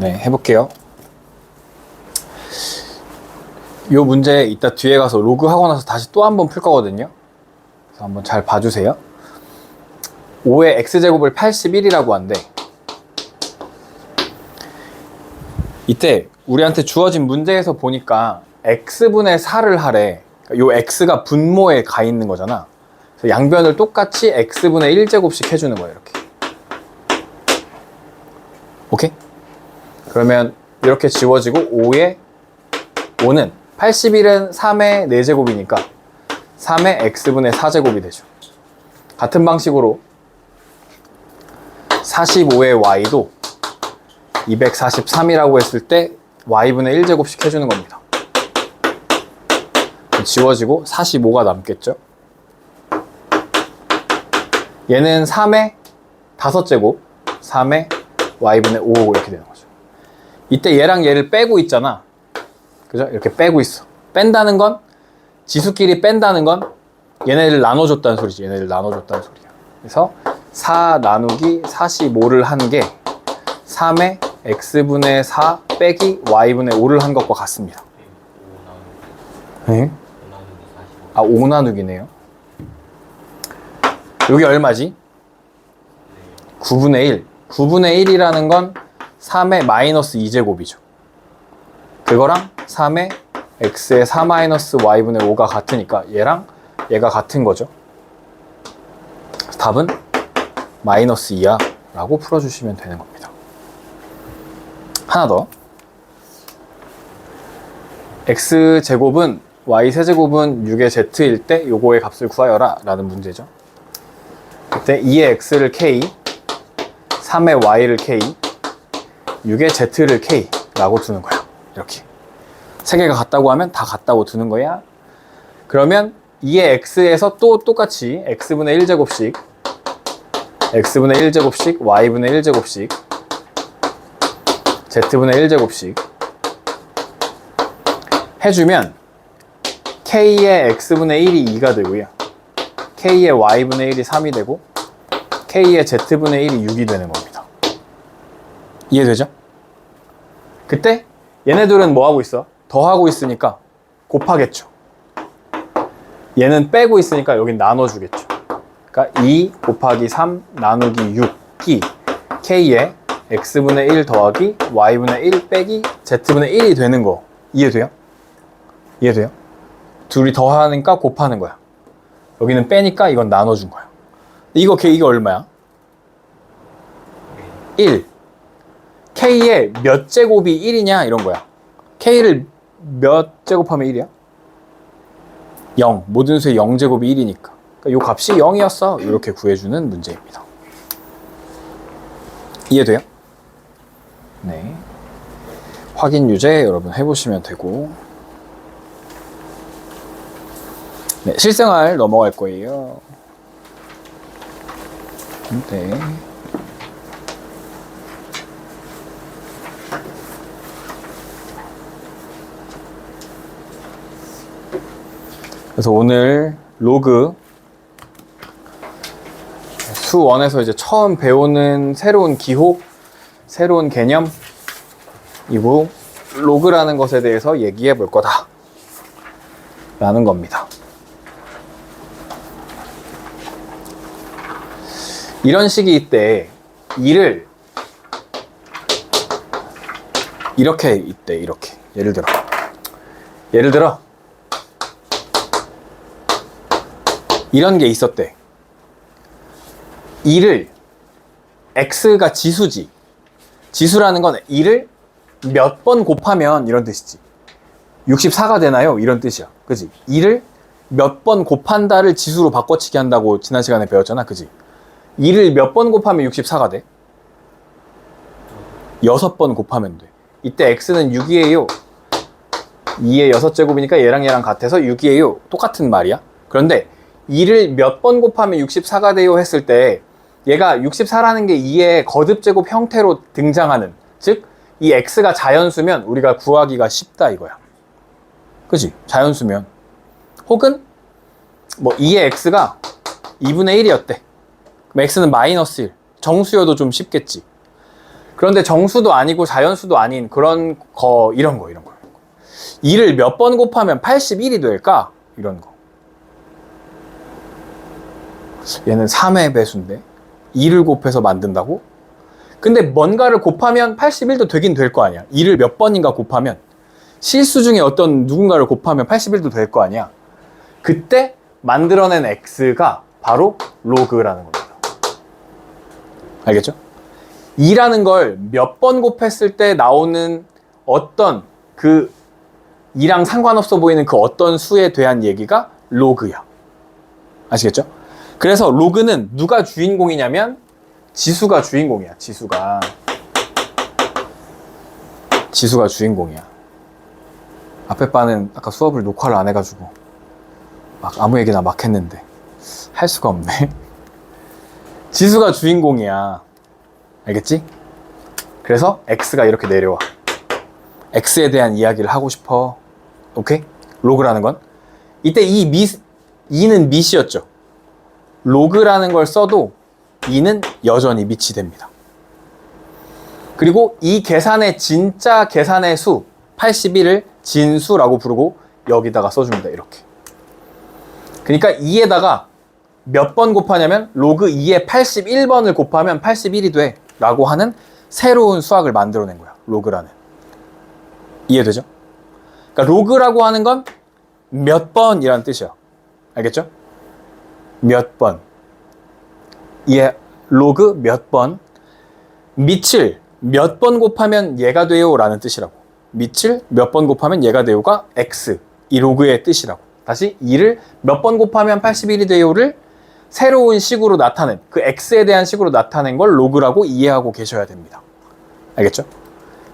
네, 해볼게요. 요 문제 이따 뒤에 가서 로그 하고 나서 다시 또 한 번 풀 거거든요. 그래서 한번 잘 봐주세요. 5의 x제곱을 81이라고 한대. 이때 우리한테 주어진 문제에서 보니까 x분의 4를 하래. 요 x가 분모에 가 있는 거잖아. 그래서 양변을 똑같이 x분의 1제곱씩 해주는 거예요. 이렇게. 오케이? 그러면 이렇게 지워지고 5는 81은 3의 4제곱이니까 3의 x분의 4제곱이 되죠. 같은 방식으로 45의 y도 243이라고 했을 때 y분의 1제곱씩 해주는 겁니다. 지워지고 45가 남겠죠. 얘는 3의 5제곱, 3의 y분의 5 이렇게 되는 거죠. 이때 얘랑 얘를 빼고 있잖아. 그죠? 이렇게 빼고 있어. 뺀다는 건, 지수끼리 뺀다는 건 얘네를 나눠줬다는 소리지. 얘네를 나눠줬다는 소리야. 그래서 4 나누기 45를 한 게 3의 x분의 4 빼기 y분의 5를 한 것과 같습니다. 네? 아, 5 나누기네요. 여기 얼마지? 9분의 1. 9분의 1이라는 건 3의 마이너스 2제곱이죠. 그거랑 3의 x의 4 마이너스 y분의 5가 같으니까 얘랑 얘가 같은 거죠. 답은 마이너스 2야 라고 풀어주시면 되는 겁니다. 하나 더. x제곱은 y세제곱은 6의 z일 때 요거의 값을 구하여라 라는 문제죠. 그때 2의 x를 k, 3의 y를 k, 6의 z를 k 라고 두는 거야. 이렇게 세 개가 같다고 하면 다 같다고 두는 거야. 그러면 2의 x에서 또 똑같이 x분의 1제곱씩 x분의 1제곱씩 y분의 1제곱씩 z분의 1제곱씩 해주면 k의 x분의 1이 2가 되고요, k의 y분의 1이 3이 되고 k의 z분의 1이 6이 되는 겁니다. 이해되죠? 그때 얘네들은 뭐 하고 있어? 더하고 있으니까 곱하겠죠. 얘는 빼고 있으니까 여긴 나눠주겠죠. 그러니까 2 곱하기 3 나누기 6이 k의 x분의 1 더하기 y분의 1 빼기 z분의 1이 되는 거. 이해돼요? 이해돼요? 둘이 더하니까 곱하는 거야. 여기는 빼니까 이건 나눠준 거야. 이게 얼마야? 1. k의 몇 제곱이 1이냐 이런 거야. k를 몇 제곱하면 1이야? 0. 모든 수의 0제곱이 1이니까. 그러니까 이 값이 0이었어. 이렇게 구해주는 문제입니다. 이해돼요? 네. 확인 유제 여러분 해보시면 되고. 네, 실생활 넘어갈 거예요. 네. 그래서 오늘 로그 수1에서 이제 처음 배우는 새로운 기호, 새로운 개념이고 로그라는 것에 대해서 얘기해 볼 거다 라는 겁니다. 이런 식이 있대. 2를 이렇게 있대. 이렇게. 예를 들어 이런 게 있었대. 2를 x가 지수지. 지수라는 건 2를 몇 번 곱하면 이런 뜻이지. 64가 되나요? 이런 뜻이야. 그지? 2를 몇 번 곱한다를 지수로 바꿔치기 한다고 지난 시간에 배웠잖아. 그지? 2를 몇 번 곱하면 64가 돼? 6번 곱하면 돼. 이때 x는 6이에요. 2의 6제곱이니까 얘랑 같아서 6이에요. 똑같은 말이야. 그런데 2를 몇 번 곱하면 64가 돼요 했을 때 얘가 64라는 게 2의 거듭제곱 형태로 등장하는, 즉 이 x가 자연수면 우리가 구하기가 쉽다 이거야. 그치? 자연수면. 혹은 뭐 2의 x가 2분의 1이었대. 그럼 x는 마이너스 1. 정수여도 좀 쉽겠지. 그런데 정수도 아니고 자연수도 아닌 그런 거, 이런 거. 2를 몇 번 곱하면 81이 될까? 이런 거. 얘는 3의 배수인데 2를 곱해서 만든다고? 근데 뭔가를 곱하면 81도 되긴 될 거 아니야. 2를 몇 번인가 곱하면, 실수 중에 어떤 누군가를 곱하면 81도 될 거 아니야. 그때 만들어낸 x가 바로 로그라는 겁니다. 알겠죠? 2라는 걸 몇 번 곱했을 때 나오는 어떤 그 2랑 상관없어 보이는 그 어떤 수에 대한 얘기가 로그야. 아시겠죠? 그래서 로그는 누가 주인공이냐면 지수가 주인공이야. 지수가 주인공이야. 앞에 바는 아까 수업을 녹화를 안 해가지고 막 아무 얘기나 막 했는데 할 수가 없네. 지수가 주인공이야. 알겠지? 그래서 x가 이렇게 내려와. x에 대한 이야기를 하고 싶어. 오케이? 로그라는 건 이때 이 2는 밑이었죠. 로그라는 걸 써도 2는 여전히 밑이 됩니다. 그리고 이 계산의 진짜 계산의 수 81을 진수라고 부르고 여기다가 써줍니다. 이렇게. 그러니까 2에다가 몇 번 곱하냐면 로그 2에 81번을 곱하면 81이 돼 라고 하는 새로운 수학을 만들어낸 거야. 로그라는. 이해되죠? 그러니까 로그라고 하는 건 몇 번이라는 뜻이야. 알겠죠? 몇 번. 로그 몇 번. 밑을 몇 번 곱하면 얘가 돼요 라는 뜻이라고. 밑을 몇 번 곱하면 얘가 돼요가 x, 이 로그의 뜻이라고. 다시 2를 몇 번 곱하면 81이 돼요를 새로운 식으로 나타낸, 그 x에 대한 식으로 나타낸 걸 로그라고 이해하고 계셔야 됩니다. 알겠죠?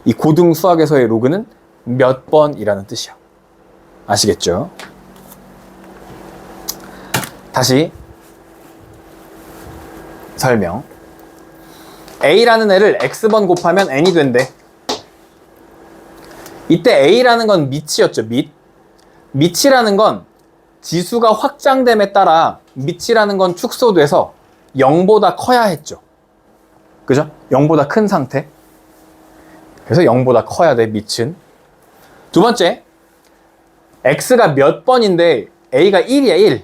이 고등 수학에서의 로그는 몇 번이라는 뜻이야. 아시겠죠? 다시 설명. a라는 애를 x번 곱하면 n이 된대. 이때 a라는 건 밑이었죠. 밑이라는 건 지수가 확장됨에 따라 밑이라는 건 축소돼서 0보다 커야 했죠. 그죠? 0보다 큰 상태. 그래서 0보다 커야 돼, 밑은. 두 번째, x가 몇 번인데 a가 1이야, 1.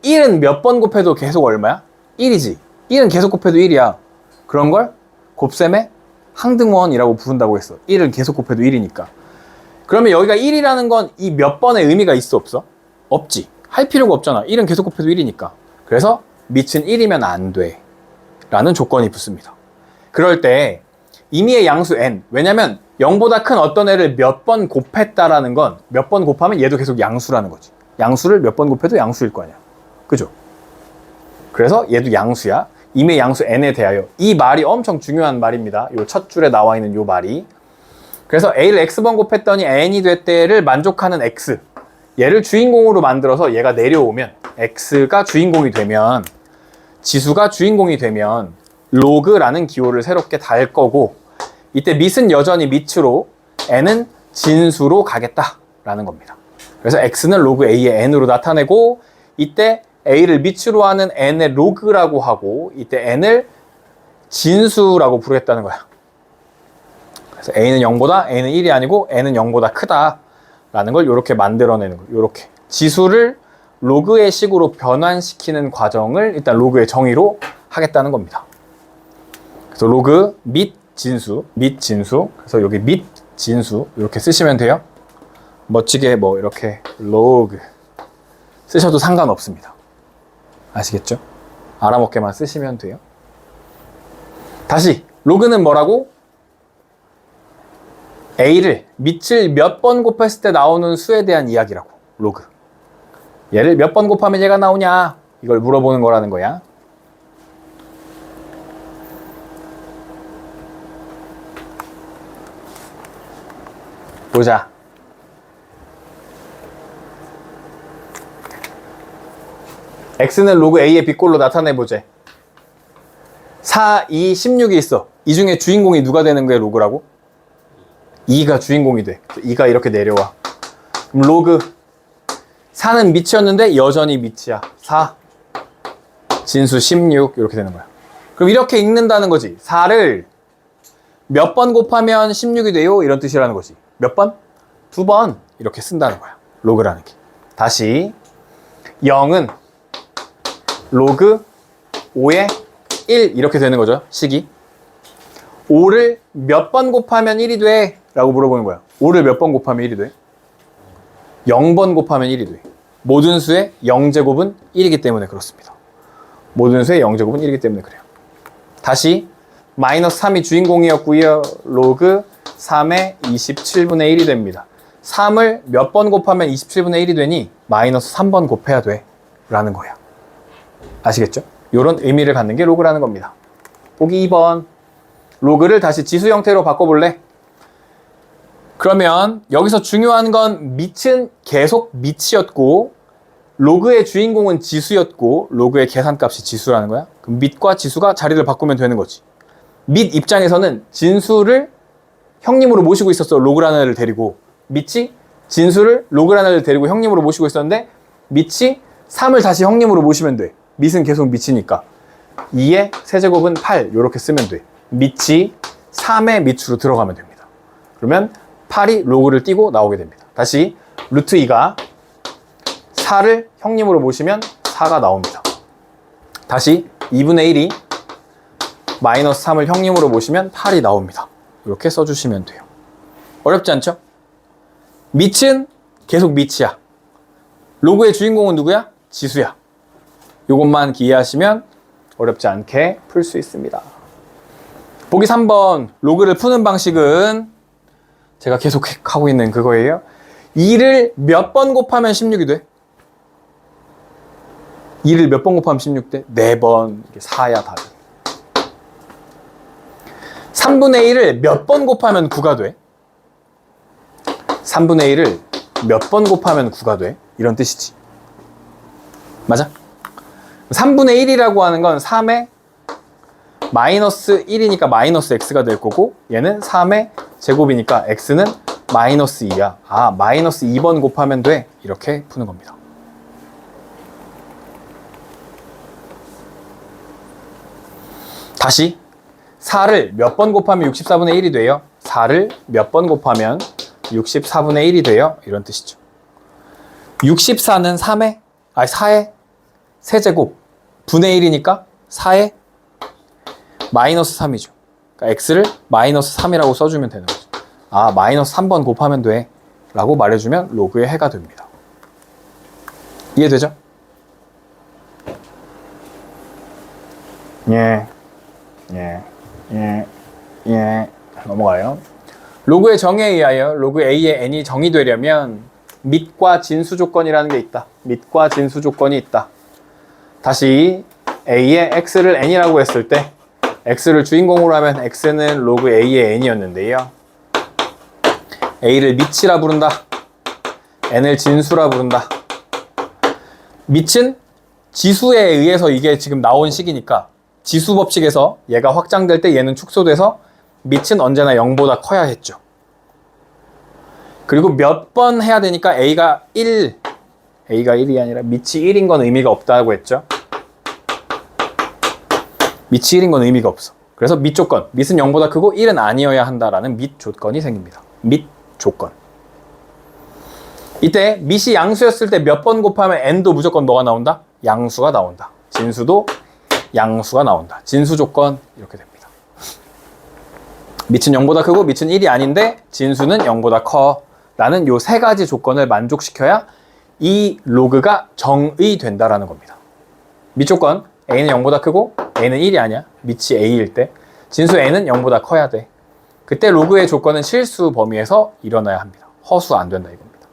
1은 몇 번 곱해도 계속 얼마야? 1이지. 1은 계속 곱해도 1이야. 그런 걸 곱셈의 항등원이라고 부른다고 했어. 1을 계속 곱해도 1이니까. 그러면 여기가 1이라는 건 이 몇 번의 의미가 있어, 없어? 없지. 할 필요가 없잖아. 1은 계속 곱해도 1이니까. 그래서 밑은 1이면 안 돼. 라는 조건이 붙습니다. 그럴 때 임의의 양수 n. 왜냐면 0보다 큰 어떤 애를 몇 번 곱했다라는 건 몇 번 곱하면 얘도 계속 양수라는 거지. 양수를 몇 번 곱해도 양수일 거 아니야. 그죠? 그래서 얘도 양수야. 임의 양수 n에 대하여. 이 말이 엄청 중요한 말입니다. 요 첫 줄에 나와 있는 요 말이. 그래서 a를 x번 곱했더니 n이 됐대를 만족하는 x. 얘를 주인공으로 만들어서 얘가 내려오면, x가 주인공이 되면, 지수가 주인공이 되면 로그라는 기호를 새롭게 달 거고, 이때 밑은 여전히 밑으로, n은 진수로 가겠다라는 겁니다. 그래서 x는 로그 a의 n으로 나타내고, 이때 a를 밑으로 하는 n의 로그라고 하고, 이때 n을 진수라고 부르겠다는 거야. 그래서 a는 0보다, a는 1이 아니고 n은 0보다 크다라는 걸 이렇게 만들어내는 거예요. 이렇게 지수를 로그의 식으로 변환시키는 과정을 일단 로그의 정의로 하겠다는 겁니다. 그래서 로그 밑 진수, 그래서 여기 밑 진수 이렇게 쓰시면 돼요. 멋지게 뭐 이렇게 로그 쓰셔도 상관없습니다. 아시겠죠? 알아먹게만 쓰시면 돼요. 다시 로그는 뭐라고? a를 밑을 몇 번 곱했을 때 나오는 수에 대한 이야기라고. 로그. 얘를 몇 번 곱하면 얘가 나오냐? 이걸 물어보는 거라는 거야. 보자. x는 로그 a의 빗골로 나타내보재. 4, 2, 16이 있어. 이 중에 주인공이 누가 되는 거야, 로그라고? 2가 주인공이 돼. 2가 이렇게 내려와. 그럼 로그 4는 밑이었는데 여전히 밑이야. 4 진수 16 이렇게 되는 거야. 그럼 이렇게 읽는다는 거지. 4를 몇 번 곱하면 16이 돼요? 이런 뜻이라는 거지. 몇 번? 2번 이렇게 쓴다는 거야. 로그라는 게. 다시 0은 로그 5의 1 이렇게 되는 거죠. 식이. 5를 몇 번 곱하면 1이 돼? 라고 물어보는 거야. 5를 몇 번 곱하면 1이 돼? 0번 곱하면 1이 돼. 모든 수의 0제곱은 1이기 때문에 그렇습니다. 모든 수의 0제곱은 1이기 때문에 그래요. 다시 마이너스 3이 주인공이었고요. 로그 3의 27분의 1이 됩니다. 3을 몇 번 곱하면 27분의 1이 되니 마이너스 3번 곱해야 돼 라는 거야. 아시겠죠? 이런 의미를 갖는 게 로그라는 겁니다. 보기 2번. 로그를 다시 지수 형태로 바꿔볼래? 그러면 여기서 중요한 건 밑은 계속 밑이었고 로그의 주인공은 지수였고 로그의 계산값이 지수라는 거야. 그럼 밑과 지수가 자리를 바꾸면 되는 거지. 밑 입장에서는 진수를 형님으로 모시고 있었어. 로그라는 애를 데리고. 밑이 진수를 로그라는 애를 데리고 형님으로 모시고 있었는데 밑이 3을 다시 형님으로 모시면 돼. 밑은 계속 밑이니까 2의 세제곱은 8 이렇게 쓰면 돼. 밑이 3의 밑으로 들어가면 됩니다. 그러면 8이 로그를 띄고 나오게 됩니다. 다시 루트 2가 4를 형님으로 모시면 4가 나옵니다. 다시 2분의 1이 마이너스 3을 형님으로 모시면 8이 나옵니다. 이렇게 써주시면 돼요. 어렵지 않죠? 밑은 계속 밑이야. 로그의 주인공은 누구야? 지수야. 이것만 기억하시면 어렵지 않게 풀 수 있습니다. 보기 3번 로그를 푸는 방식은 제가 계속 하고 있는 그거예요. 2를 몇 번 곱하면 16이 돼? 2를 몇 번 곱하면 16 돼? 4번. 이게 4야 답이. 3분의 1을 몇 번 곱하면 9가 돼? 3분의 1을 몇 번 곱하면 9가 돼? 이런 뜻이지. 맞아? 3분의 1이라고 하는 건 3의 마이너스 1이니까 마이너스 x가 될 거고 얘는 3의 제곱이니까 x는 마이너스 2야. 아, 마이너스 2번 곱하면 돼. 이렇게 푸는 겁니다. 다시 4를 몇 번 곱하면 64분의 1이 돼요? 4를 몇 번 곱하면 64분의 1이 돼요? 이런 뜻이죠. 64는 4의 세제곱 분의 1이니까 4의 마이너스 3이죠. 그러니까 x를 마이너스 3이라고 써주면 되는 거죠. 아, 마이너스 3번 곱하면 돼 라고 말해주면 로그의 해가 됩니다. 이해되죠? 넘어가요. 로그의 정의에 의하여 로그 a의 n이 정의되려면 밑과 진수 조건이라는 게 있다. 밑과 진수 조건이 있다. 다시 a의 x를 n이라고 했을 때 x를 주인공으로 하면 x는 로그 a의 n이었는데요. a를 밑이라 부른다. n을 진수라 부른다. 밑은 지수에 의해서 이게 지금 나온 식이니까 지수 법칙에서 얘가 확장될 때 얘는 축소돼서 밑은 언제나 0보다 커야 했죠. 그리고 몇 번 해야 되니까 a가 1이 아니라 밑이 1인 건 의미가 없다고 했죠. 밑이 1인 건 의미가 없어. 그래서 밑 조건, 밑은 0보다 크고 1은 아니어야 한다라는 밑 조건이 생깁니다. 밑 조건. 이때 밑이 양수였을 때 몇 번 곱하면 n도 무조건 뭐가 나온다? 양수가 나온다. 진수도 양수가 나온다. 진수 조건 이렇게 됩니다. 밑은 0보다 크고 밑은 1이 아닌데 진수는 0보다 커 라는 요 세 가지 조건을 만족시켜야 이 로그가 정의된다라는 겁니다. 밑 조건 a는 0보다 크고 a는 1이 아니야. 밑이 a일 때 진수 n은 0보다 커야 돼. 그때 로그의 조건은 실수 범위에서 일어나야 합니다. 허수 안 된다 이겁니다.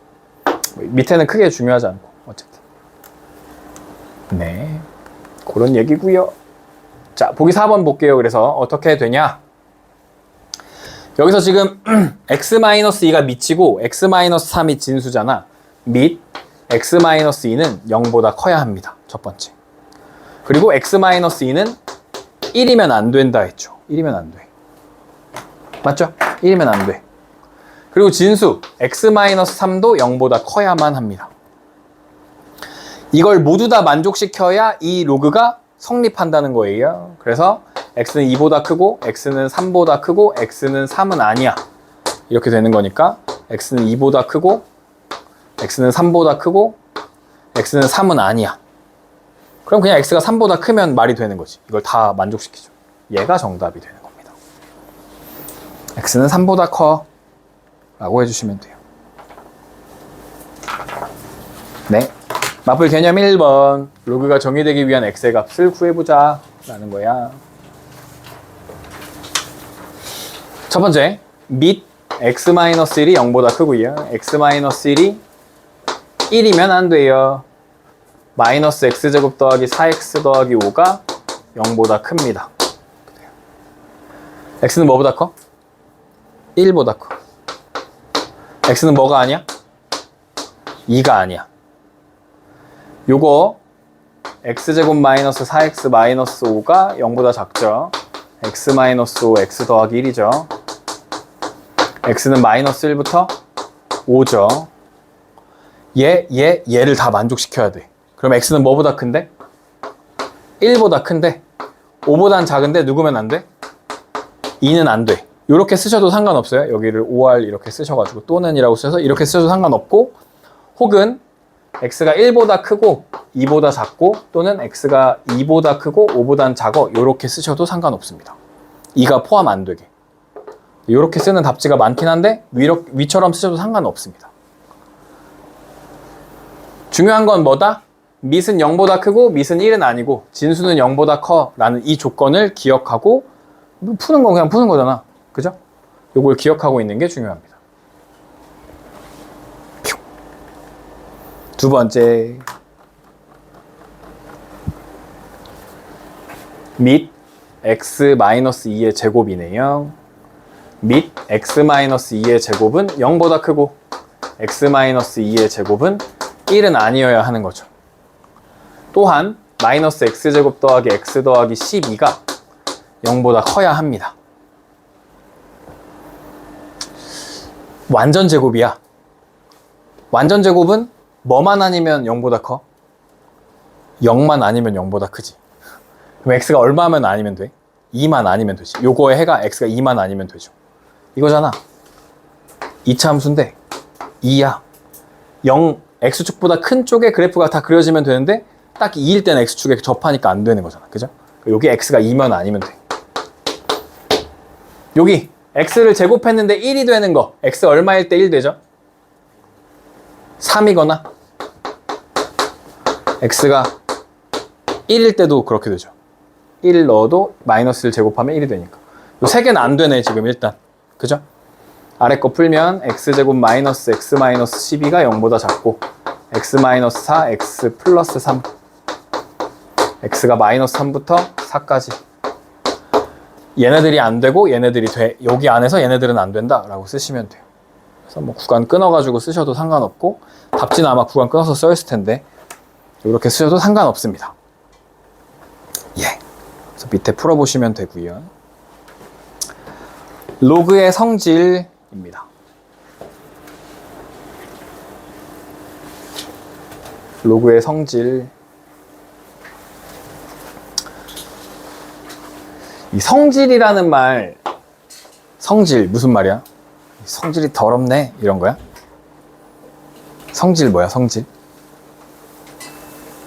밑에는 크게 중요하지 않고 어쨌든 네 그런 얘기고요. 자, 보기 4번 볼게요. 그래서 어떻게 되냐? 여기서 지금 x-2가 밑이고 x-3이 진수잖아. 밑 x-2는 0보다 커야 합니다. 첫 번째. 그리고 x-2는 1이면 안 된다 했죠. 1이면 안 돼. 맞죠? 1이면 안 돼. 그리고 진수 x-3도 0보다 커야만 합니다. 이걸 모두 다 만족시켜야 이 로그가 성립한다는 거예요. 그래서 x는 2보다 크고 x는 3보다 크고 x는 3은 아니야. 이렇게 되는 거니까 x는 2보다 크고 x는 3보다 크고 x는 3은 아니야. 그럼 그냥 x가 3보다 크면 말이 되는 거지. 이걸 다 만족시키죠. 얘가 정답이 되는 겁니다. x는 3보다 커 라고 해주시면 돼요. 네, 마플 개념 1번. 로그가 정의되기 위한 x의 값을 구해보자 라는 거야. 첫 번째, 및 x-1이 0보다 크고요. x-1이 1이면 안 돼요. 마이너스 x제곱 더하기 4x 더하기 5가 0보다 큽니다. x는 뭐보다 커? 1보다 커. x는 뭐가 아니야? 2가 아니야. 요거 x제곱 마이너스 4x 마이너스 5가 0보다 작죠. x 마이너스 5 x 더하기 1이죠. x는 마이너스 1부터 5죠. 얘를 다 만족시켜야 돼. 그럼 x는 뭐보다 큰데? 1보다 큰데 5보단 작은데 누구면 안 돼? 2는 안 돼. 이렇게 쓰셔도 상관없어요. 여기를 5R 이렇게 쓰셔가지고 또는 이라고 쓰셔서 이렇게 쓰셔도 상관없고, 혹은 x가 1보다 크고 2보다 작고 또는 x가 2보다 크고 5보단 작어 이렇게 쓰셔도 상관없습니다. 2가 포함 안 되게. 이렇게 쓰는 답지가 많긴 한데 위처럼 쓰셔도 상관없습니다. 중요한 건 뭐다? 밑은 0보다 크고 밑은 1은 아니고 진수는 0보다 커 라는 이 조건을 기억하고, 푸는 건 그냥 푸는 거잖아. 그죠? 요걸 기억하고 있는 게 중요합니다. 두 번째, 및 x-2의 제곱이네요. 및 x-2의 제곱은 0보다 크고 x-2의 제곱은 1은 아니어야 하는 거죠. 또한 마이너스 x제곱 더하기 x 더하기 12가 0보다 커야 합니다. 완전 제곱이야. 완전 제곱은 뭐만 아니면 0보다 커? 0만 아니면 0보다 크지. 그럼 x가 얼마면 아니면 돼? 2만 아니면 되지. 요거의 해가 x가 2만 아니면 되죠. 이거잖아. 2차 함수인데 2야. 0, x축보다 큰 쪽의 그래프가 다 그려지면 되는데 딱 2일 때는 x축에 접하니까 안 되는 거잖아. 그죠? 여기 x가 2만 아니면 돼. 여기 x를 제곱했는데 1이 되는 거, x 얼마일 때 1 되죠? 3이거나 x가 1일 때도 그렇게 되죠. 1 넣어도 마이너스를 제곱하면 1이 되니까. 이 세 개는 안 되네 지금 일단. 그죠? 아래 거 풀면 x제곱 마이너스 x 마이너스 12가 0보다 작고 x 마이너스 4, x 플러스 3, x가 마이너스 3부터 4까지. 얘네들이 안 되고 얘네들이 돼. 여기 안에서 얘네들은 안 된다 라고 쓰시면 돼요. 그래서 뭐 구간 끊어가지고 쓰셔도 상관없고, 답지는 아마 구간 끊어서 써있을 텐데 이렇게 쓰셔도 상관없습니다. 예. 그래서 밑에 풀어보시면 되고요. 로그의 성질입니다. 로그의 성질. 이 성질이라는 말, 성질 무슨 말이야? 성질이 더럽네 이런 거야? 성질 뭐야? 성질?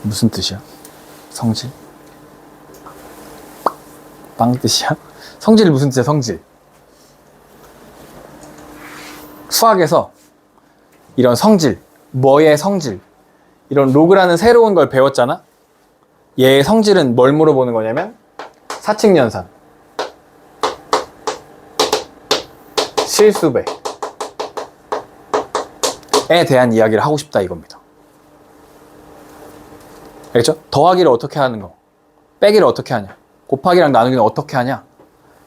무슨 뜻이야? 성질? 빵 뜻이야? 성질 무슨 뜻이야? 성질. 수학에서 이런 성질, 뭐의 성질, 이런 로그라는 새로운 걸 배웠잖아? 얘의 성질은 뭘 물어보는 거냐면 사칙연산, 실수배에 대한 이야기를 하고 싶다 이겁니다. 알겠죠? 더하기를 어떻게 하는 거, 빼기를 어떻게 하냐, 곱하기랑 나누기는 어떻게 하냐,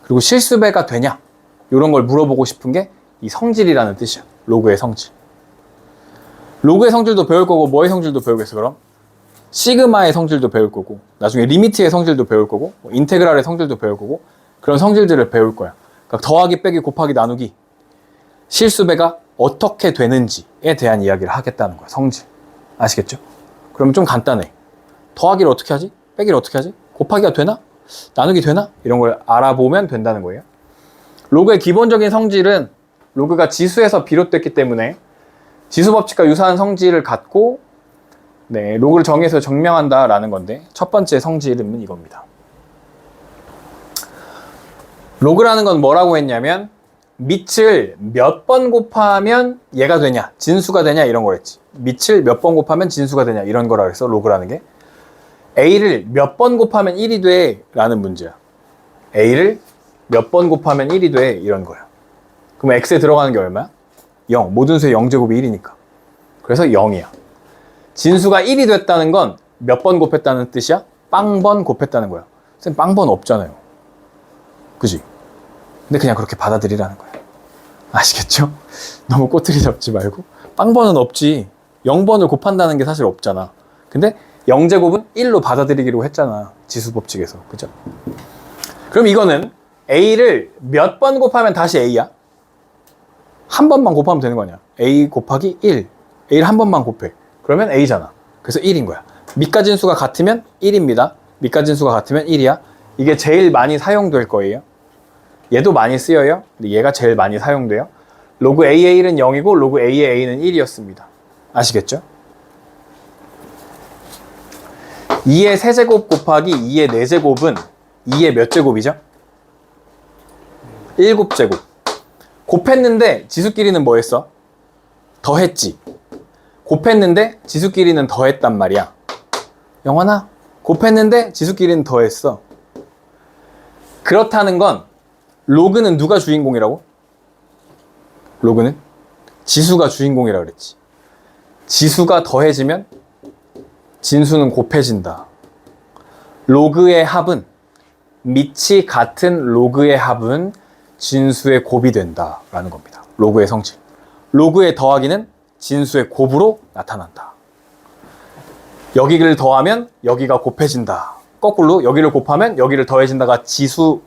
그리고 실수배가 되냐, 이런 걸 물어보고 싶은 게 이 성질이라는 뜻이야. 로그의 성질. 로그의 성질도 배울 거고 뭐의 성질도 배우겠어 그럼? 시그마의 성질도 배울 거고 나중에 리미트의 성질도 배울 거고 인테그랄의 성질도 배울 거고 그런 성질들을 배울 거야. 그러니까 더하기, 빼기, 곱하기, 나누기, 실수배가 어떻게 되는지에 대한 이야기를 하겠다는 거야. 성질. 아시겠죠? 그러면 좀 간단해. 더하기를 어떻게 하지? 빼기를 어떻게 하지? 곱하기가 되나? 나누기 되나? 이런 걸 알아보면 된다는 거예요. 로그의 기본적인 성질은 로그가 지수에서 비롯됐기 때문에 지수 법칙과 유사한 성질을 갖고 네, 로그를 정의해서 증명한다라는 건데 첫 번째 성질은 이겁니다. 로그라는 건 뭐라고 했냐면 밑을 몇 번 곱하면 얘가 되냐, 진수가 되냐 이런 거랬지. 밑을 몇 번 곱하면 진수가 되냐 이런 거라 그래서 로그라는 게 A를 몇 번 곱하면 1이 돼 라는 문제야. A를 몇 번 곱하면 1이 돼 이런 거야. 그럼 X에 들어가는 게 얼마야? 0. 모든 수의 0제곱이 1이니까. 그래서 0이야. 진수가 1이 됐다는 건 몇 번 곱했다는 뜻이야? 빵번 곱했다는 거야. 선생님 빵번 없잖아요. 그지? 근데 그냥 그렇게 받아들이라는 거야. 아시겠죠? 너무 꼬투리 잡지 말고 빵번은 없지. 0번을 곱한다는 게 사실 없잖아. 근데 0제곱은 1로 받아들이기로 했잖아. 지수 법칙에서. 그죠? 그럼 이거는 A를 몇 번 곱하면 다시 A야? 한 번만 곱하면 되는 거 아니야. A 곱하기 1. A를 한 번만 곱해. 그러면 A잖아. 그래서 1인 거야. 밑과 진수가 같으면 1입니다. 밑과 진수가 같으면 1이야. 이게 제일 많이 사용될 거예요. 얘도 많이 쓰여요. 근데 얘가 제일 많이 사용돼요. 로그 A의 1은 0이고 로그 A의 A는 1이었습니다. 아시겠죠? 2의 세제곱 곱하기 2의 4제곱은 2의 몇 제곱이죠? 7제곱. 곱했는데 지수끼리는 뭐 했어? 더했지. 곱했는데 지수끼리는 더했단 말이야. 영환아, 곱했는데 지수끼리는 더했어. 그렇다는 건 로그는 누가 주인공이라고? 로그는 지수가 주인공이라 그랬지. 지수가 더해지면 진수는 곱해진다. 로그의 합은 밑이 같은 로그의 합은 진수의 곱이 된다 라는 겁니다. 로그의 성질. 로그의 더하기는 진수의 곱으로 나타난다. 여기를 더하면 여기가 곱해진다. 거꾸로 여기를 곱하면 여기를 더해진다가 지수,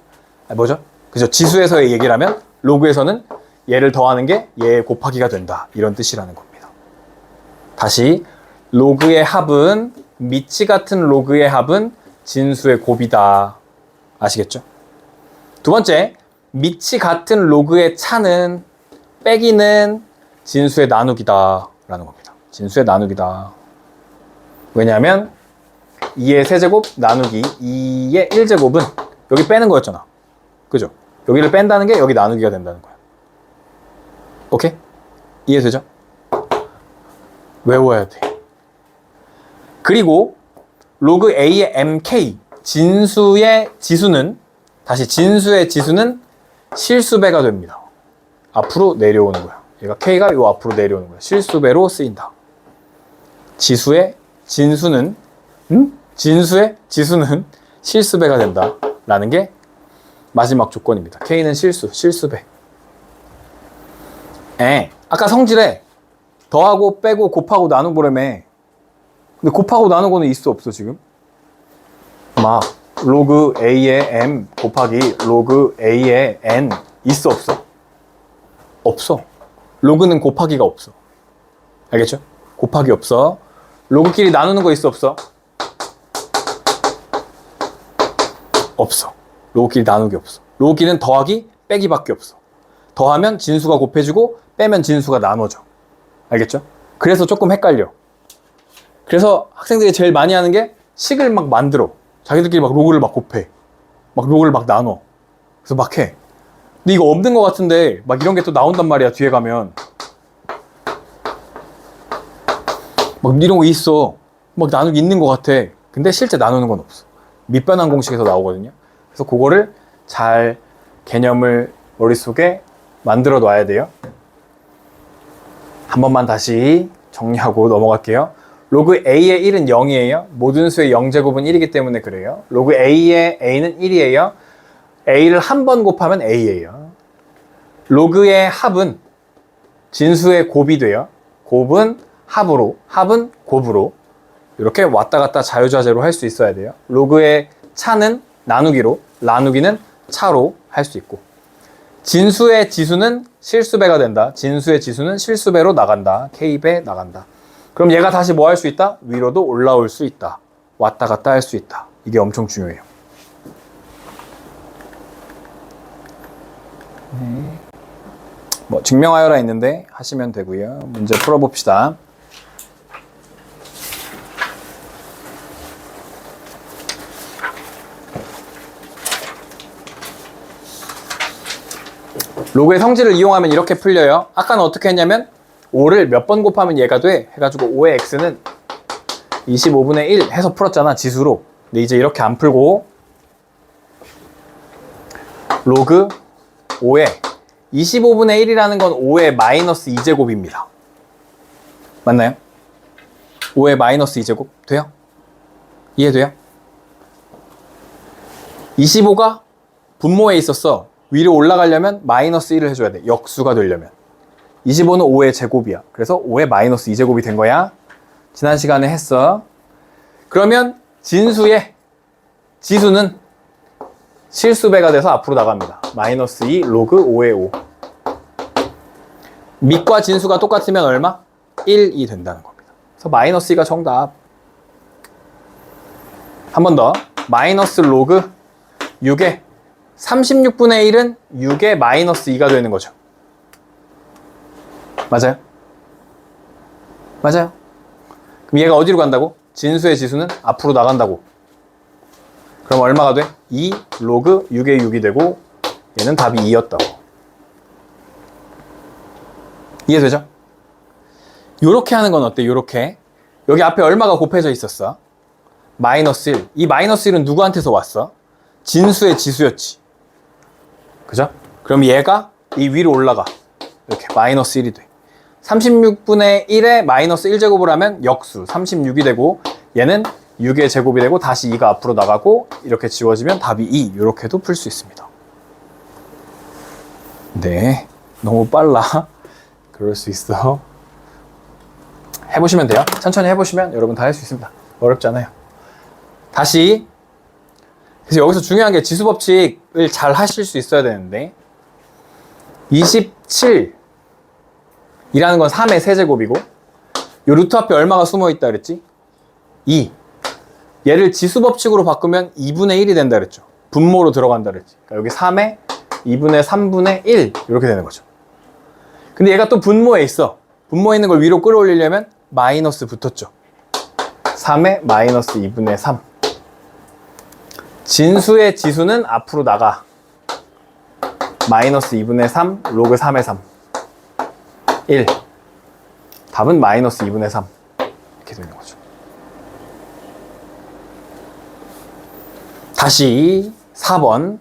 뭐죠? 그죠? 지수에서의 얘기라면 로그에서는 얘를 더하는 게 얘의 곱하기가 된다. 이런 뜻이라는 겁니다. 다시 로그의 합은 밑이 같은 로그의 합은 진수의 곱이다. 아시겠죠? 두 번째, 밑이 같은 로그의 차는 빼기는 진수의 나누기다 라는 겁니다. 진수의 나누기다. 왜냐하면 2의 세제곱 나누기 2의 1제곱은 여기 빼는 거였잖아. 그죠? 여기를 뺀다는 게 여기 나누기가 된다는 거야. 오케이? 이해되죠? 외워야 돼. 그리고 로그 A의 MK 진수의 지수는 다시 진수의 지수는 실수배가 됩니다. 앞으로 내려오는 거야. 얘가 K가 요 앞으로 내려오는 거야. 실수배로 쓰인다. 지수의 진수는 진수의 지수는 실수배가 된다 라는 게 마지막 조건입니다. K는 실수배. 아까 성질에 더하고 빼고 곱하고 나누고라며. 근데 곱하고 나누고는 있어 없어 지금? 막 로그 A의 M 곱하기 로그 A의 N 있어 없어? 없어. 로그는 곱하기가 없어. 알겠죠? 곱하기 없어. 로그끼리 나누는 거 있어 없어? 없어. 로그끼리 나누기 없어. 로그끼리는 더하기 빼기밖에 없어. 더하면 진수가 곱해지고 빼면 진수가 나눠져. 알겠죠? 그래서 조금 헷갈려. 그래서 학생들이 제일 많이 하는 게 식을 막 만들어. 자기들끼리 막 로그를 막 곱해. 막 로그를 막 나눠. 그래서 막 해. 근데 이거 없는 것 같은데 막 이런 게 또 나온단 말이야. 뒤에 가면 막 이런 거 있어. 막 나누기 있는 것 같아. 근데 실제 나누는 건 없어. 밑변환 공식에서 나오거든요. 그래서 그거를 잘 개념을 머릿속에 만들어 놔야 돼요. 한 번만 다시 정리하고 넘어갈게요. 로그 A의 1은 0이에요. 모든 수의 0제곱은 1이기 때문에 그래요. 로그 A의 A는 1이에요. A를 한 번 곱하면 A예요. 로그의 합은 진수의 곱이 돼요. 곱은 합으로, 합은 곱으로 이렇게 왔다 갔다 자유자재로 할 수 있어야 돼요. 로그의 차는 나누기로, 나누기는 차로 할 수 있고 진수의 지수는 실수배가 된다. 진수의 지수는 실수배로 나간다. K배 나간다. 그럼 얘가 다시 뭐 할 수 있다? 위로도 올라올 수 있다. 왔다 갔다 할 수 있다. 이게 엄청 중요해요. 뭐 증명하여라 했는데 하시면 되고요. 문제 풀어봅시다. 로그의 성질을 이용하면 이렇게 풀려요. 아까는 어떻게 했냐면 5를 몇 번 곱하면 얘가 돼 해가지고 5의 x는 25분의 1 해서 풀었잖아, 지수로. 근데 이제 이렇게 안 풀고 로그 5의 25분의 1이라는 건 5의 마이너스 2제곱입니다. 맞나요? 5의 마이너스 2제곱 돼요? 이해돼요? 25가 분모에 있었어. 위로 올라가려면 마이너스 1을 해줘야 돼. 역수가 되려면. 25는 5의 제곱이야. 그래서 5의 마이너스 2제곱이 된 거야. 지난 시간에 했어. 그러면 진수의 지수는 실수배가 돼서 앞으로 나갑니다. 마이너스 2 로그 5의 5. 밑과 진수가 똑같으면 얼마? 1이 된다는 겁니다. 그래서 마이너스 2가 정답. 한 번 더. 마이너스 로그 6의 36분의 1은 6의 마이너스 2가 되는 거죠. 맞아요? 맞아요. 그럼 얘가 어디로 간다고? 진수의 지수는 앞으로 나간다고. 그럼 얼마가 돼? 2 로그 6의 6이 되고 얘는 답이 2였다고. 이해되죠? 요렇게 하는 건 어때? 요렇게. 여기 앞에 얼마가 곱해져 있었어? 마이너스 1. 이 마이너스 1은 누구한테서 왔어? 진수의 지수였지. 그죠? 그럼 얘가 이 위로 올라가. 이렇게 마이너스 1이 돼. 36분의 1에 마이너스 1제곱을 하면 역수 36이 되고 얘는 6의 제곱이 되고 다시 2가 앞으로 나가고 이렇게 지워지면 답이 2. 이렇게도 풀 수 있습니다. 네, 너무 빨라. 그럴 수 있어. 해보시면 돼요. 천천히 해보시면 여러분 다 할 수 있습니다. 어렵지 않아요. 다시. 그래서 여기서 중요한 게 지수법칙을 잘 하실 수 있어야 되는데 27 이라는 건 3의 세제곱이고 요 루트 앞에 얼마가 숨어 있다 그랬지? 2. 얘를 지수법칙으로 바꾸면 2분의 1이 된다 그랬죠. 분모로 들어간다 그랬지. 그러니까 여기 3의 2분의 3분의 1 이렇게 되는 거죠. 근데 얘가 또 분모에 있어. 분모에 있는 걸 위로 끌어올리려면 마이너스 붙었죠. 3의 마이너스 2분의 3. 진수의 지수는 앞으로 나가. 마이너스 2분의 3 로그 3의 3. 1. 답은 마이너스 2분의 3. 이렇게 되는 거죠. 다시 4번.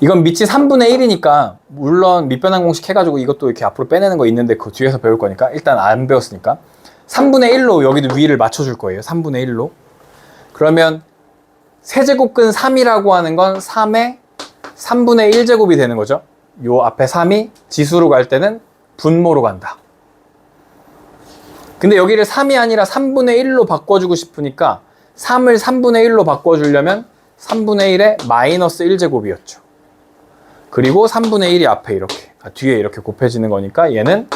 이건 밑이 3분의 1이니까 물론 밑변환 공식 해가지고 이것도 이렇게 앞으로 빼내는 거 있는데 그 뒤에서 배울 거니까 일단 안 배웠으니까 3분의 1로 여기도 위를 맞춰줄 거예요. 3분의 1로. 그러면 세제곱근 3이라고 하는 건 3의 3분의 1제곱이 되는 거죠. 요 앞에 3이 지수로 갈 때는 분모로 간다. 근데 여기를 3이 아니라 3분의 1로 바꿔주고 싶으니까 3을 3분의 1로 바꿔주려면 3분의 1에 마이너스 1제곱이었죠. 그리고 3분의 1이 앞에 이렇게, 뒤에 이렇게 곱해지는 거니까 얘는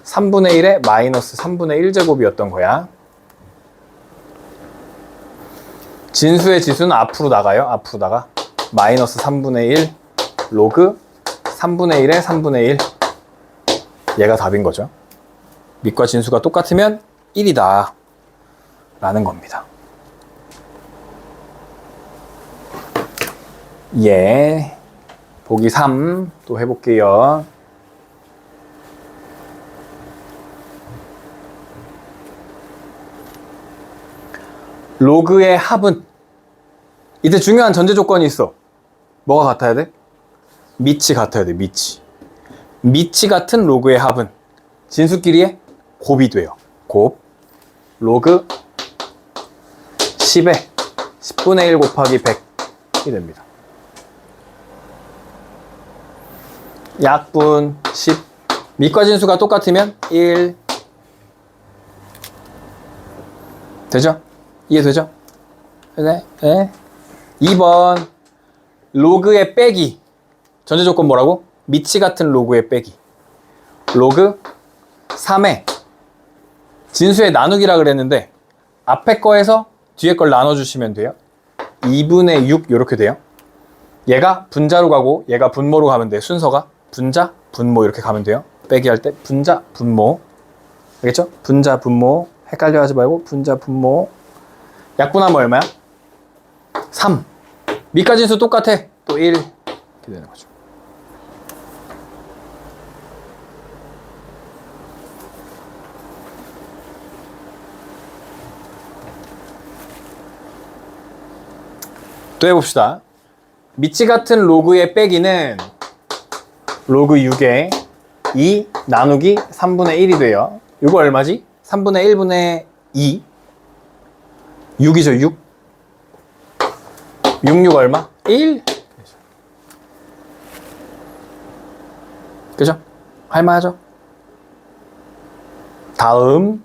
3분의 1에 마이너스 3분의 1제곱이었던 거야. 진수의 지수는 앞으로 나가요. 앞으로 나가. 마이너스 3분의 1 로그 3분의 1에 3분의 1. 얘가 답인 거죠. 밑과 진수가 똑같으면 1이다 라는 겁니다. 예. 보기 3 또 해볼게요. 로그의 합은 이때 중요한 전제 조건이 있어. 뭐가 같아야 돼? 밑이 같아야 돼. 밑이 같은 로그의 합은 진수끼리의 곱이 돼요. 곱 로그 10에 10분의 1 곱하기 100이 됩니다. 약분 10. 밑과 진수가 똑같으면 1. 되죠? 이해되죠? 네. 네. 2번 로그의 빼기. 전제 조건 뭐라고? 밑이 같은 로그의 빼기. 로그 3에 진수의 나누기라 그랬는데 앞에 거에서 뒤에 걸 나눠주시면 돼요. 2분의 6 이렇게 돼요. 얘가 분자로 가고 얘가 분모로 가면 돼. 순서가 분자, 분모 이렇게 가면 돼요. 빼기 할 때 분자, 분모. 알겠죠? 분자, 분모. 헷갈려 하지 말고 분자, 분모. 약분하면 얼마야? 3. 밑가진수 똑같아. 또 1. 이렇게 되는 거죠. 또 해봅시다. 밑이 같은 로그의 빼기는 로그 6에 2 나누기 3분의 1이 돼요. 이거 얼마지? 3분의 1분의 2. 6이죠, 6. 6 얼마? 1. 그죠? 할만하죠? 다음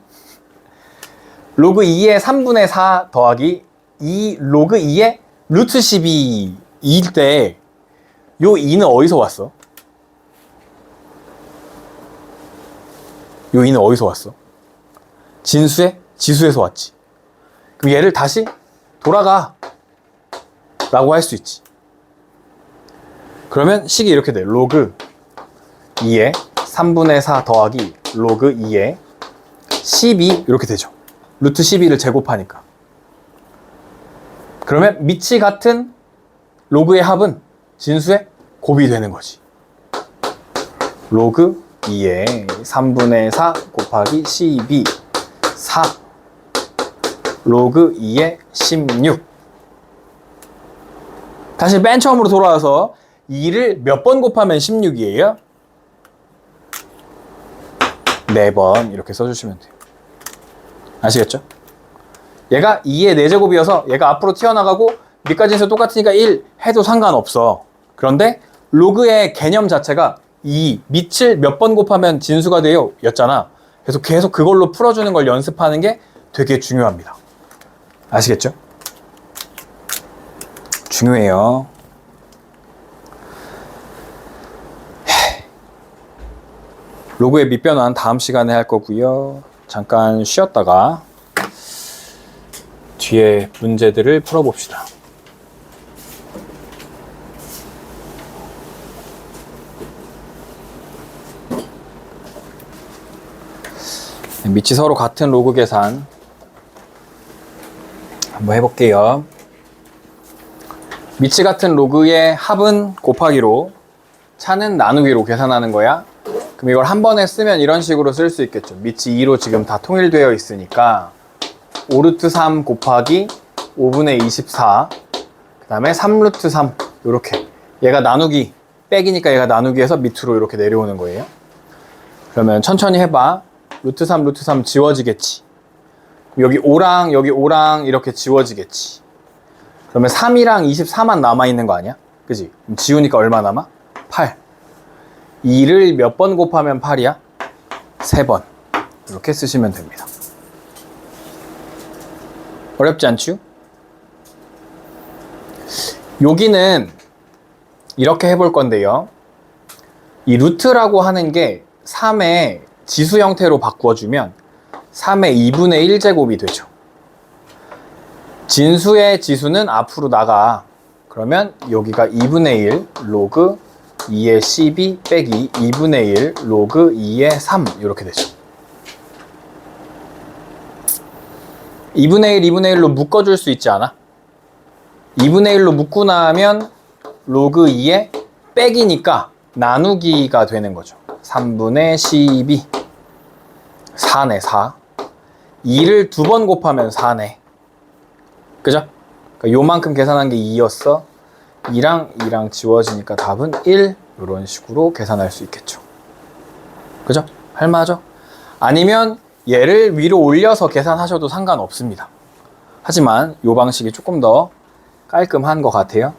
로그 2의 3분의 4 더하기 2 로그 2의 루트 12일 때 요 2는 어디서 왔어? 요 2는 어디서 왔어? 진수의 지수에서 왔지. 그럼 얘를 다시 돌아가 라고 할 수 있지. 그러면 식이 이렇게 돼. 로그 2의 3분의 4 더하기 로그 2의 12 이렇게 되죠. 루트 12를 제곱하니까. 그러면 밑이 같은 로그의 합은 진수의 곱이 되는 거지. 로그 2의 3분의 4 곱하기 12 4 로그 2의 16. 다시 맨 처음으로 돌아와서 2를 몇 번 곱하면 16이에요? 4번 이렇게 써주시면 돼요. 아시겠죠? 얘가 2의 4제곱이어서 얘가 앞으로 튀어나가고 밑가지에서 똑같으니까 1 해도 상관없어. 그런데 로그의 개념 자체가 2, 밑을 몇 번 곱하면 진수가 돼요 였잖아. 그래서 계속 그걸로 풀어주는 걸 연습하는 게 되게 중요합니다. 아시겠죠? 중요해요. 로그의 밑변환 다음 시간에 할 거고요. 잠깐 쉬었다가 뒤에 문제들을 풀어봅시다. 밑이 서로 같은 로그 계산 한번 해볼게요. 밑이 같은 로그의 합은 곱하기로 차는 나누기로 계산하는 거야. 그럼 이걸 한 번에 쓰면 이런 식으로 쓸 수 있겠죠. 밑이 2로 지금 다 통일되어 있으니까 5루트 3 곱하기 5분의 24 그 다음에 3루트 3 이렇게 얘가 나누기 빼기니까 얘가 나누기해서 밑으로 이렇게 내려오는 거예요. 그러면 천천히 해봐. 루트 3 루트 3 지워지겠지. 여기 5랑 이렇게 지워지겠지. 그러면 3이랑 24만 남아있는 거 아니야? 그지? 그럼 지우니까 얼마 남아? 8. 2를 몇 번 곱하면 8이야? 3번. 이렇게 쓰시면 됩니다. 어렵지 않죠? 여기는 이렇게 해볼 건데요. 이 루트라고 하는 게 3의 지수 형태로 바꾸어주면 3의 2분의 1제곱이 되죠. 진수의 지수는 앞으로 나가. 그러면 여기가 2분의 1 로그 2의 12 빼기 2분의 1 로그 2의 3 이렇게 되죠. 2분의 1, 2분의 1로 묶어줄 수 있지 않아? 2분의 1로 묶고 나면 로그 2의 빼기니까 나누기가 되는 거죠. 3분의 12 4네 4 2를 2번 곱하면 4네. 그죠? 그러니까 요만큼 계산한 게 2였어. 2랑 지워지니까 답은 1 이런 식으로 계산할 수 있겠죠. 그죠? 할만하죠? 아니면 얘를 위로 올려서 계산하셔도 상관없습니다. 하지만 이 방식이 조금 더 깔끔한 것 같아요.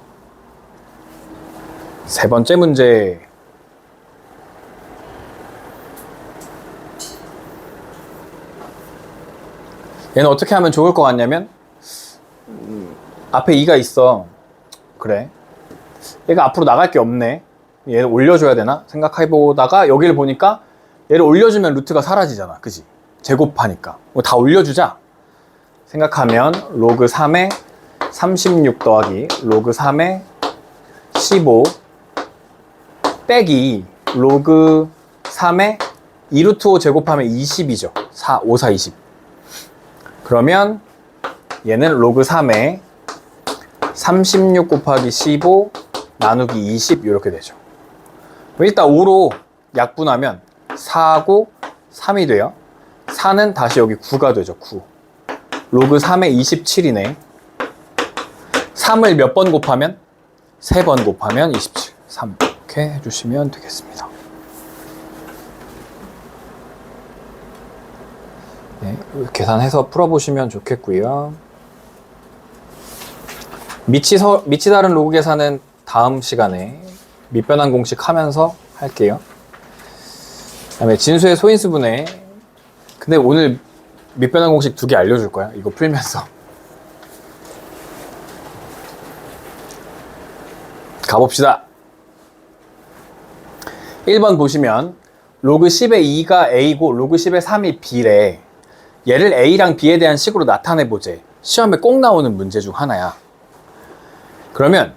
세 번째 문제. 얘는 어떻게 하면 좋을 것 같냐면 앞에 2가 있어. 그래. 얘가 앞으로 나갈 게 없네. 얘를 올려줘야 되나? 생각해보다가 여기를 보니까 얘를 올려주면 루트가 사라지잖아. 그지? 제곱하니까. 다 올려주자. 생각하면 로그 3에 36 더하기 로그 3에 15 빼기 로그 3에 2루트 5 제곱하면 20이죠. 4, 5, 4, 20. 그러면 얘는 로그 3에 36 곱하기 15 나누기 20 이렇게 되죠. 일단 5로 약분하면 4하고 3이 돼요. 4는 다시 여기 9가 되죠. 9. 로그 3에 27이네. 3을 몇 번 곱하면? 3번 곱하면 27. 3 이렇게 해주시면 되겠습니다. 네, 계산해서 풀어보시면 좋겠고요. 밑이 다른 로그 계산은 다음 시간에 밑변환 공식 하면서 할게요. 그 다음에 진수의 소인수분해. 근데 오늘 밑변환 공식 2개 알려줄 거야. 이거 풀면서. 가봅시다. 1번 보시면 로그 10의 2가 A고 로그 10의 3이 B래. 얘를 A랑 B에 대한 식으로 나타내보재. 시험에 꼭 나오는 문제 중 하나야. 그러면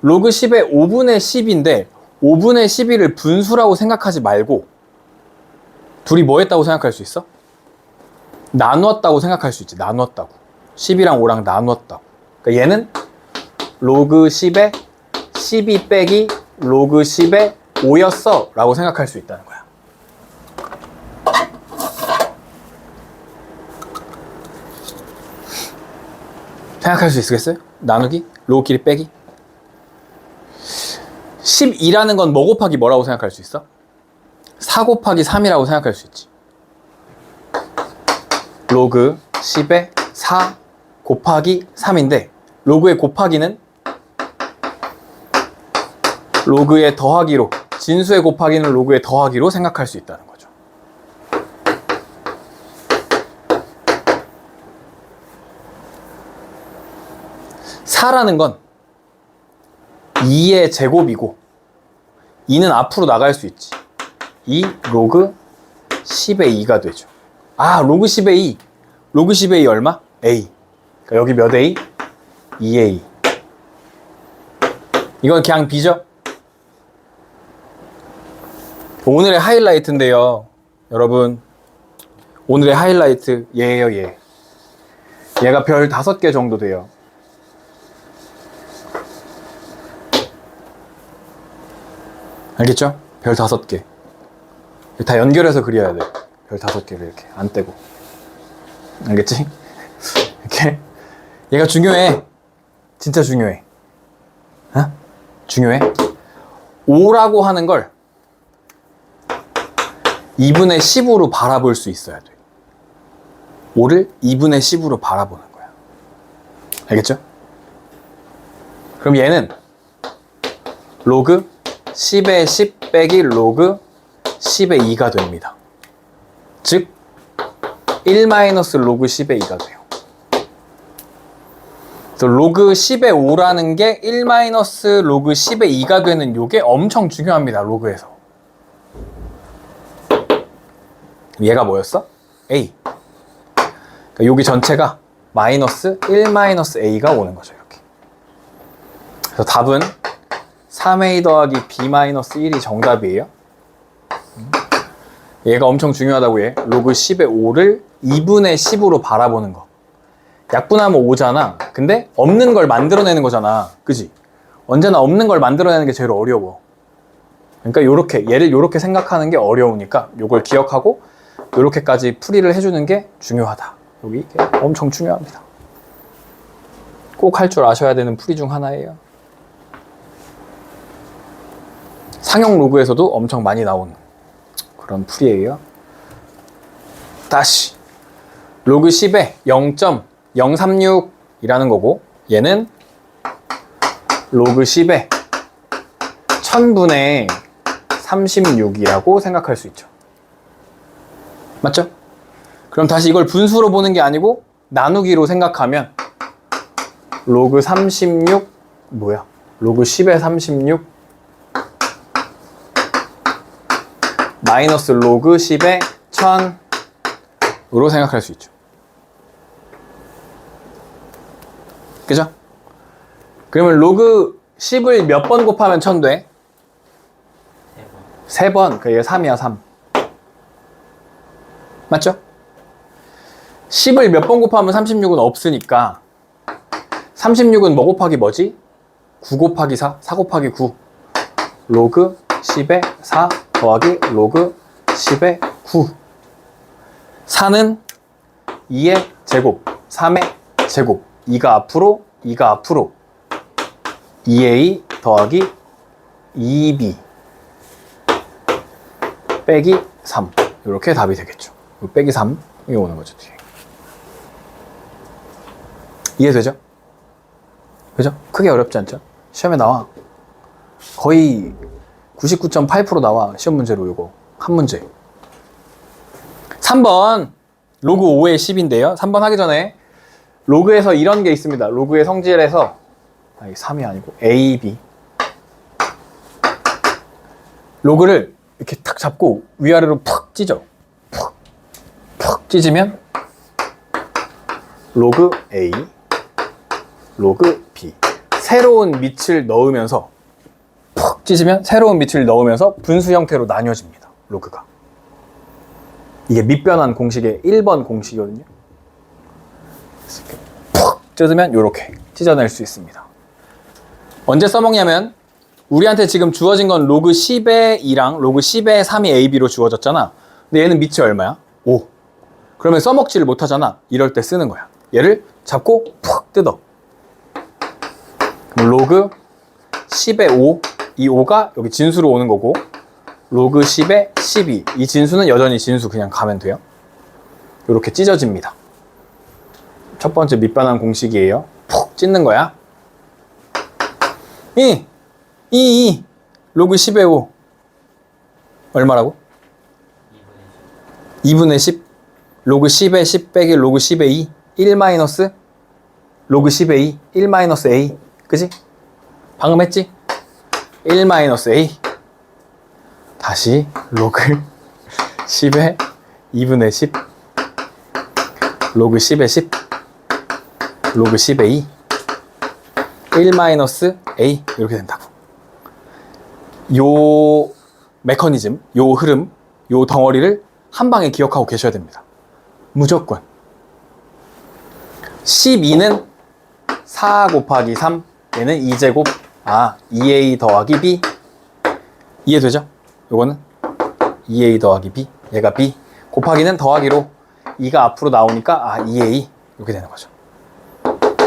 로그 10의 5분의 10인데 5분의 12를 분수라고 생각하지 말고 둘이 뭐 했다고 생각할 수 있어? 나누었다고 생각할 수 있지. 나누었다고. 10이랑 5랑 나누었다고. 그러니까 얘는 로그 10의 12 빼기 로그 10의 5였어 라고 생각할 수 있다는 거야. 생각할 수 있겠어요? 나누기? 로그끼리 빼기? 12라는 건 뭐 곱하기 뭐라고 생각할 수 있어? 4 곱하기 3이라고 생각할 수 있지. 로그 10의 4 곱하기 3인데 로그의 곱하기는 로그의 더하기로, 진수의 곱하기는 로그의 더하기로 생각할 수 있다는 거죠. 사라는 건 2의 제곱이고 2는 앞으로 나갈 수 있지. 2 로그 10의 2가 되죠. 아, 로그 10의 2. 로그 10의 2 얼마? A. 그러니까 여기 몇 A? 2A. 이건 그냥 B죠? 오늘의 하이라이트인데요. 여러분, 오늘의 하이라이트 얘예요, 얘. 얘가 별 5개 정도 돼요. 알겠죠? 별 5개. 다 연결해서 그려야 돼. 별 5개를 이렇게 안 떼고. 알겠지? 이렇게. 얘가 중요해. 진짜 중요해. 어? 중요해. 5라고 하는 걸 2분의 10으로 바라볼 수 있어야 돼. 5를 2분의 10으로 바라보는 거야. 알겠죠? 그럼 얘는 로그 10의 10 빼기 로그 10의 2가 됩니다. 즉 1 마이너스 로그 10의 2가 돼요. 그래서 로그 10의 5라는 게 1 마이너스 로그 10의 2가 되는 요게 엄청 중요합니다. 로그에서. 얘가 뭐였어? A. 그러니까 여기 전체가 마이너스 1 마이너스 A가 오는 거죠. 이렇게. 그래서 답은 3A 더하기 B 마이너스 1이 정답이에요. 얘가 엄청 중요하다고 해. 로그 10의 5를 2분의 10으로 바라보는 거. 약분하면 5잖아. 근데 없는 걸 만들어내는 거잖아. 그지? 언제나 없는 걸 만들어내는 게 제일 어려워. 그러니까 요렇게, 얘를 요렇게 생각하는 게 어려우니까 요걸 기억하고 요렇게까지 풀이를 해주는 게 중요하다. 여기 이게 엄청 중요합니다. 꼭 할 줄 아셔야 되는 풀이 중 하나예요. 상용 로그에서도 엄청 많이 나오는 그런 풀이에요. 다시 로그 10에 0.036이라는 거고 얘는 로그 10에 1000분의 36이라고 생각할 수 있죠. 맞죠? 그럼 다시 이걸 분수로 보는 게 아니고 나누기로 생각하면 로그 36 뭐야? 로그 10의 36 마이너스 로그 10의 1000으로 생각할 수 있죠. 그죠? 그러면 로그 10을 몇 번 곱하면 1000 돼? 3번. 그러니까 얘가 3이야, 3. 맞죠? 10을 몇 번 곱하면 36은 없으니까 36은 뭐 곱하기 뭐지? 9 곱하기 4, 4 곱하기 9 로그 10의 4 더하기 로그 10의 9 4는 2의 제곱, 3의 제곱 2가 앞으로, 2가 앞으로 2a 더하기 2b 빼기 3 이렇게 답이 되겠죠. 빼기 3 이게 오는 거죠. 뒤에. 이해되죠? 그죠? 크게 어렵지 않죠? 시험에 나와. 거의 99.8% 나와. 시험 문제로 이거 한 문제. 3번 로그 5의 10인데요. 3번 하기 전에 로그에서 이런 게 있습니다. 로그의 성질에서 3이 아니고 A, B 로그를 이렇게 탁 잡고 위아래로 푹 찢어. 푹 찢으면 로그 A, 로그 B 새로운 밑을 넣으면서 푹 찢으면 새로운 밑을 넣으면서 분수 형태로 나뉘어집니다. 로그가. 이게 밑변환 공식의 1번 공식이거든요. 푹 찢으면 이렇게 찢어낼 수 있습니다. 언제 써먹냐면 우리한테 지금 주어진 건 로그 10의 2랑 로그 10의 3이 AB로 주어졌잖아. 근데 얘는 밑이 얼마야? 5. 그러면 써먹지를 못하잖아. 이럴 때 쓰는 거야. 얘를 잡고 푹 뜯어. 그럼 로그 10의 5, 이 5가 여기 진수로 오는 거고 로그 10의 12, 이 진수는 여전히 진수 그냥 가면 돼요. 이렇게 찢어집니다. 첫 번째 밑변환 공식이에요. 푹 찢는 거야. 2 로그 10의 5 얼마라고? 2분의 10 로그 10의 10 빼기 로그 10의 2 1 마이너스 로그 10의 2 1 마이너스 A 그지? 방금 했지? 1 마이너스 A 다시 로그 10의 2분의 10 로그 10의 10 로그 10의 2 1 마이너스 A 이렇게 된다고. 요 메커니즘, 요 흐름, 요 덩어리를 한 방에 기억하고 계셔야 됩니다. 무조건. 12는 4 곱하기 3, 얘는 2제곱, 2a 더하기 b. 이해되죠? 요거는 2a 더하기 b, 얘가 b. 곱하기는 더하기로 2가 앞으로 나오니까 2a 이렇게 되는 거죠.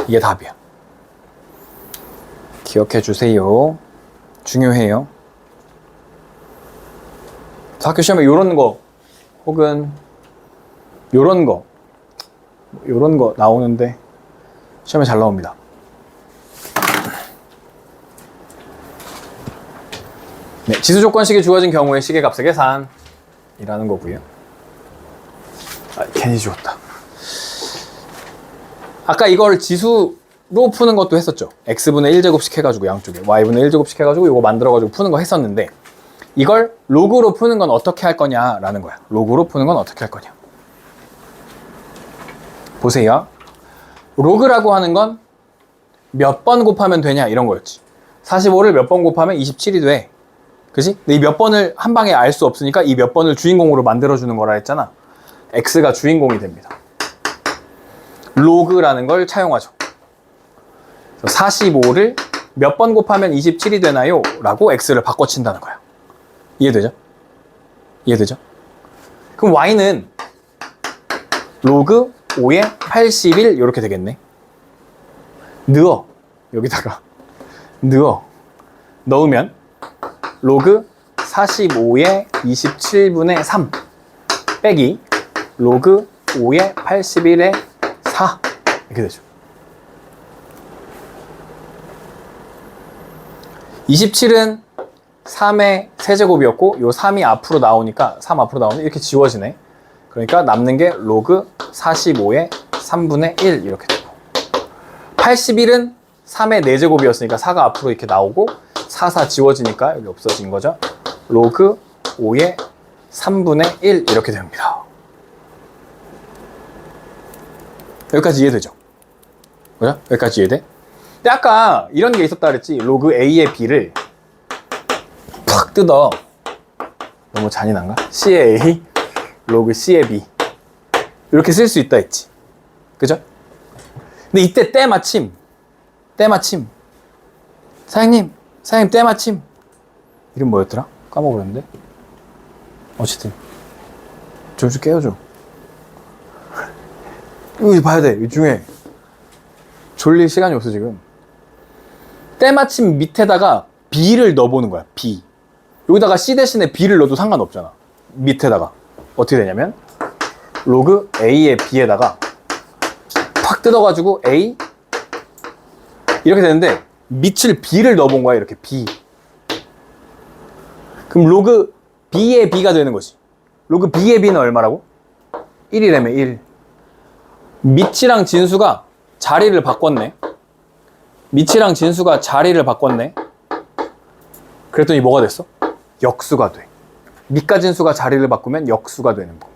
이게 답이야. 기억해 주세요. 중요해요. 학교 시험에 이런 거 혹은 이런 거 나오는데 시험에 잘 나옵니다. 네, 지수 조건식이 주어진 경우에 시계값의 계산이라는 거고요. 괜히 지웠다. 아까 이걸 지수로 푸는 것도 했었죠. x분의 1제곱씩 해가지고 양쪽에 y분의 1제곱씩 해가지고 이거 만들어가지고 푸는 거 했었는데 이걸 로그로 푸는 건 어떻게 할 거냐라는 거야. 로그로 푸는 건 어떻게 할 거냐. 보세요. 로그라고 하는 건 몇 번 곱하면 되냐 이런 거였지. 45를 몇 번 곱하면 27이 돼. 그지? 근데 이 몇 번을 한 방에 알 수 없으니까 이 몇 번을 주인공으로 만들어주는 거라 했잖아. x가 주인공이 됩니다. 로그라는 걸 차용하죠. 45를 몇 번 곱하면 27이 되나요? 라고 x를 바꿔친다는 거야. 이해되죠? 이해되죠? 그럼 y는 로그 5의 81 이렇게 되겠네. 넣어. 여기다가 넣으면 로그 45의 27분의 3 빼기 로그 5의 81의 4 이렇게 되죠. 27은 3의 세제곱이었고 요 3이 앞으로 나오니까 3 앞으로 나오면 이렇게 지워지네. 그러니까 남는 게 로그 45의 3분의 1 이렇게 되고 81은 3의 4제곱이었으니까 4가 앞으로 이렇게 나오고 4 지워지니까 여기 없어진 거죠. 로그 5의 3분의 1 이렇게 됩니다. 여기까지 이해되죠? 그죠? 여기까지 이해돼? 근데 아까 이런 게 있었다 그랬지. 로그 A의 B를 팍 뜯어. 너무 잔인한가? C의 A, 로그 C의 B. 이렇게 쓸 수 있다 했지. 그죠? 근데 이때 때마침. 사장님, 때마침. 이름 뭐였더라? 까먹었는데. 어쨌든. 좀 깨워줘. 이거 봐야 돼. 이 중에. 졸릴 시간이 없어, 지금. 때마침 밑에다가 B를 넣어보는 거야, B. 여기다가 C 대신에 B를 넣어도 상관없잖아. 밑에다가. 어떻게 되냐면, 로그 A의 B에다가 팍 뜯어가지고 A. 이렇게 되는데, 밑을 B를 넣어본 거야, 이렇게 B. 그럼 로그 B의 B가 되는 거지. 로그 B의 B는 얼마라고? 1이라며, 1. 밑이랑 진수가 자리를 바꿨네. 그랬더니 뭐가 됐어? 역수가 돼. 밑과 진수가 자리를 바꾸면 역수가 되는 겁니다.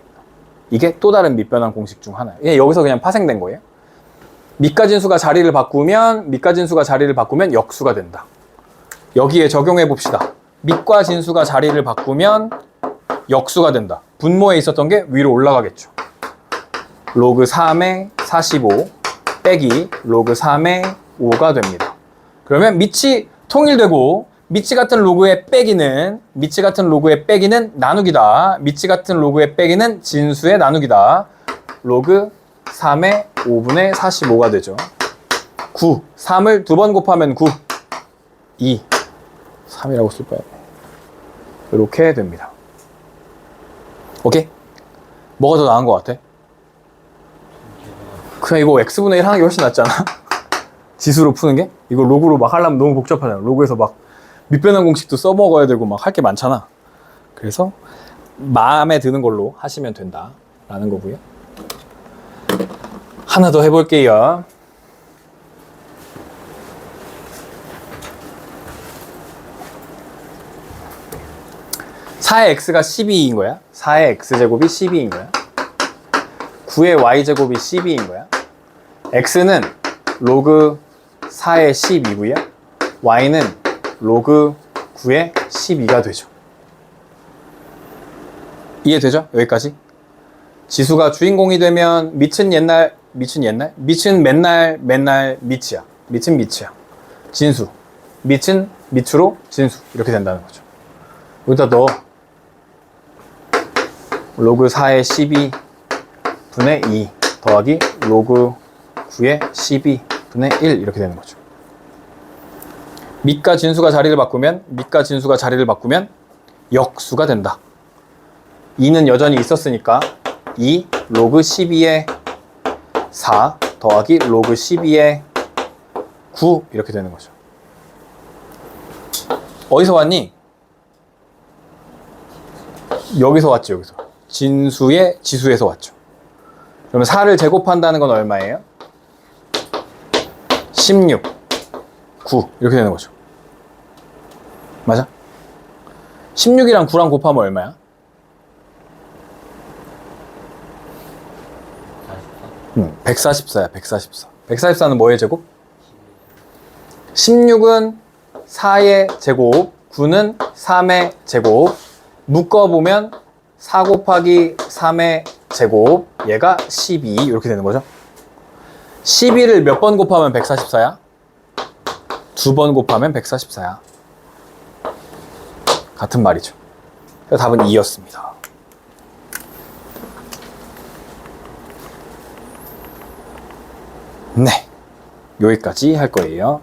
이게 또 다른 밑변환 공식 중 하나예요. 여기서 그냥 파생된 거예요. 밑과 진수가 자리를 바꾸면 역수가 된다. 여기에 적용해 봅시다. 밑과 진수가 자리를 바꾸면 역수가 된다. 분모에 있었던 게 위로 올라가겠죠. 로그 3의 45 빼기 로그 3의 5가 됩니다. 그러면 밑이 통일되고 밑이 같은 로그의 빼기는 나누기다. 밑이 같은 로그의 빼기는 진수의 나누기다. 로그 3의 5분의 45가 되죠. 9. 3을 2번 곱하면 9. 2. 3이라고 쓸 거야. 이렇게 됩니다. 오케이? 뭐가 더 나은 것 같아? 그냥 이거 x분의 1 하는 게 훨씬 낫잖아. 지수로 푸는 게? 이거 로그로 막 하려면 너무 복잡하잖아. 로그에서 막 밑변환 공식도 써먹어야 되고 막 할 게 많잖아. 그래서 마음에 드는 걸로 하시면 된다라는 거고요. 하나 더 해볼게요. (4의 x가 12인 거야) 4의 x제곱이 12인 거야. 9의 y제곱이 12인 거야. x는 로그 4의 12고요. y는 로그 9의 12가 되죠. 이해되죠? 여기까지? 지수가 주인공이 되면 밑은 맨날 밑이야. 밑은 밑이야. 진수. 밑은 밑으로 진수. 이렇게 된다는 거죠. 여기다 넣어. 로그 4의 12분의 2 더하기 로그 9의 12분의 1 이렇게 되는 거죠. 밑과 진수가 자리를 바꾸면 역수가 된다. 2는 여전히 있었으니까 2 로그 12의 4 더하기 로그 12의 9 이렇게 되는 거죠. 어디서 왔니? 여기서 왔지. 여기서 진수의 지수에서 왔죠. 그러면 4를 제곱한다는 건 얼마예요? 16 9 이렇게 되는 거죠. 맞아? 16이랑 9랑 곱하면 얼마야? 144야. 144는 뭐의 제곱? 16은 4의 제곱, 9는 3의 제곱. 묶어보면 4 곱하기 3의 제곱, 얘가 12 이렇게 되는 거죠. 12를 몇 번 곱하면 144야? 2번 곱하면 144야. 같은 말이죠. 그래서 답은 2였습니다. 네, 여기까지 할 거예요.